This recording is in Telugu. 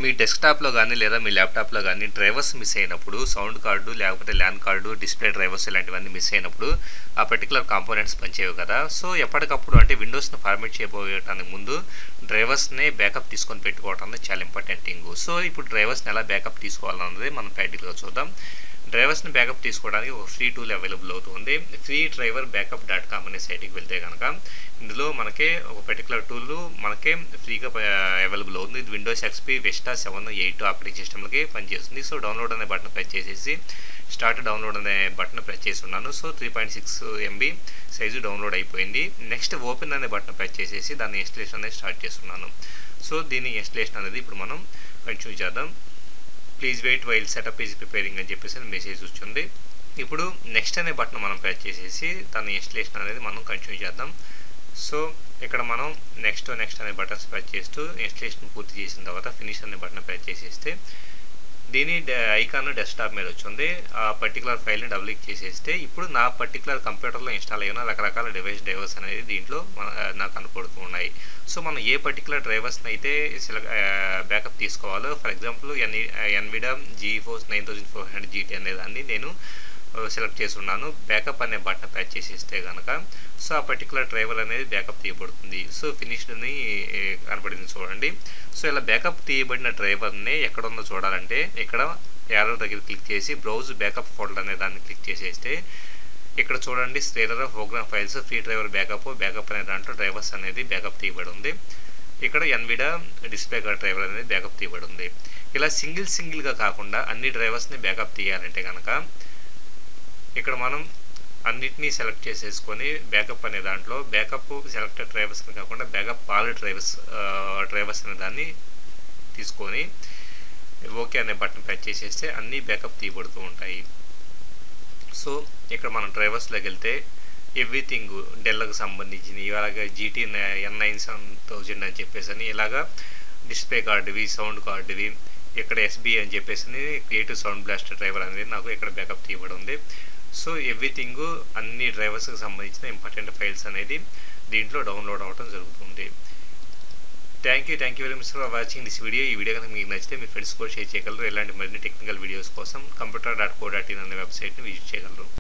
మీ డెస్క్‌టాప్‌లో గానీ, లేదా మీ ల్యాప్‌టాప్‌లో గానీ డ్రైవర్స్ మిస్ అయినప్పుడు సౌండ్ కార్డు, లేకపోతే ల్యాన్ కార్డు, డిస్‌ప్లే డ్రైవర్స్ ఇలాంటివన్నీ మిస్ అయినప్పుడు ఆ పర్టిక్యులర్ కాంపోనెంట్స్ పనిచేయవు కదా! సో, ఎప్పటికప్పుడు అంటే విండోస్‌ని ఫార్మాట్ చేయబోయటానికి ముందు డ్రైవర్స్‌ని బ్యాకప్ తీసుకొని పెట్టుకోవడం అనేది చాలా ఇంపార్టెంట్ థింగు. సో, ఇప్పుడు డ్రైవర్స్‌ని ఎలా బ్యాకప్ తీసుకోవాలన్నది మనం ప్రాక్టికల్‌గా చూద్దాం. డ్రైవర్స్‌ని బ్యాకప్ తీసుకోవడానికి ఒక ఫ్రీ టూల్ అవైలబుల్ అవుతుంది. freedriverbackup.com అనే సైట్‌కి వెళ్తే గనక ఇందులో మనకి ఒక పర్టిక్యులర్ టూల్ మనకి ఫ్రీగా అవైలబుల్ అవుతుంది. ఇది విండోస్ ఎక్స్‌పీ, విస్టా 7, 8 ఆపరేటింగ్ సిస్టమ్‌లకి పనిచేస్తుంది. సో, డౌన్లోడ్ అనే బటన్ ప్రెస్ చేసేసి స్టార్ట్ డౌన్లోడ్ అనే బటన్ ప్రెస్ చేసి ఉన్నాను. సో, 3.6 MB సైజు డౌన్లోడ్ అయిపోయింది. నెక్స్ట్ ఓపెన్ అనే బటన్ ప్రెస్ చేసేసి దాని ఇన్‌స్టాలేషన్ అనేది స్టార్ట్ చేస్తున్నాను. సో, దీని ఇన్‌స్టాలేషన్ అనేది ఇప్పుడు మనం కంటిన్యూ చేద్దాం. Please wait while setup is preparing అని చెప్పేసి మెసేజ్ వచ్చింది. ఇప్పుడు నెక్స్ట్ అనే బటన్ మనం ప్రెస్ చేసేసి దాని ఇన్‌స్టాలేషన్ అనేది మనం కంటిన్యూ చేద్దాం. సో, ఇక్కడ మనం నెక్స్ట్ అనే బటన్స్ ప్రెస్ చేస్తూ ఇన్‌స్టాలేషన్ పూర్తి చేసిన తర్వాత ఫినిష్ అనే బటన్ ప్రెస్ చేసేస్తే దీని ఐకాన్ డెస్క్‌టాప్ మీద వచ్చింది. ఆ పర్టిక్యులర్ ఫైల్‌ని డబుల్ క్లిక్ చేసేస్తే ఇప్పుడు నా పర్టిక్యులర్ కంప్యూటర్‌లో ఇన్‌స్టాల్ అయిన రకరకాల డ్రైవర్స్ అనేది దీంట్లో నాకు కనపడుతూ ఉన్నాయి. సో, మనం ఏ పర్టిక్యులర్ డ్రైవర్స్‌ని అయితే బ్యాకప్ తీసుకోవాలో for example Nvidia GeForce 9400 GT అనే దాన్ని నేను సెలెక్ట్ చేసి ఉన్నాను. బ్యాకప్ అనే బటన్ ప్రెస్ చేసేస్తే గనక సో, ఆ పర్టిక్యులర్ డ్రైవర్ అనేది బ్యాకప్ తీయబడుతుంది. సో, ఫినిష్డ్ అని కనపడింది చూడండి. సో, ఇలా బ్యాకప్ తీయబడిన డ్రైవర్‌ని ఎక్కడుందో చూడాలంటే ఇక్కడ యారో దగ్గర క్లిక్ చేసి బ్రౌజ్ బ్యాకప్ ఫోల్డర్ అనే దాన్ని క్లిక్ చేసేస్తే ఇక్కడ చూడండి స్ట్రేటర్ of program files free driver backup అనే దాంట్లో డ్రైవర్స్ అనేది బ్యాకప్ తీయబడి ఉంది. ఇక్కడ ఎన్విడియా డిస్ప్లే కార్డ్ డ్రైవర్ అనేది బ్యాకప్ తీయబడి ఉంది. ఇలా సింగిల్‌గా కాకుండా అన్ని డ్రైవర్స్‌ని బ్యాకప్ తీయాలంటే కనుక ఇక్కడ మనం అన్నిటినీ సెలెక్ట్ చేసేసుకొని బ్యాకప్ అనే దాంట్లో బ్యాకప్ సెలెక్టెడ్ డ్రైవర్స్ కాకుండా బ్యాకప్ ఆల్ డ్రైవర్స్ అనే దాన్ని తీసుకొని ఓకే అనే బటన్ ప్రెస్ చేసేస్తే అన్నీ బ్యాకప్ తీయబడుతూ ఉంటాయి. సో, ఇక్కడ మనం డ్రైవర్స్లోకి వెళ్తే ఎవ్రీథింగ్ డెల్కి సంబంధించినవి ఇలాగ GT N9700 అని చెప్పేసి ఇలాగా డిస్ప్లే కార్డువి, సౌండ్ కార్డువి, ఇక్కడ SB అని చెప్పేసి క్రియేటివ్ సౌండ్ బ్లాస్టర్ డ్రైవర్ అనేది నాకు ఇక్కడ బ్యాకప్ తీయబడి ఉంది. సో, ఎవ్రీథింగ్ అన్ని డ్రైవర్స్కి సంబంధించిన ఇంపార్టెంట్ ఫైల్స్ అనేది దీంట్లో డౌన్లోడ్ అవ్వడం జరుగుతుంది. Thank you very much for watching this video. ఈ వీడియో కనుక మీకు నచ్చితే మీ ఫ్రెండ్స్ కూడా షేర్ చేయగలరు. ఇలాంటి మరిన్ని టెక్నికల్ వీడియోస్ కోసం computer.co.in అనే వెబ్సైట్ని విజిట్ చేయగలరు.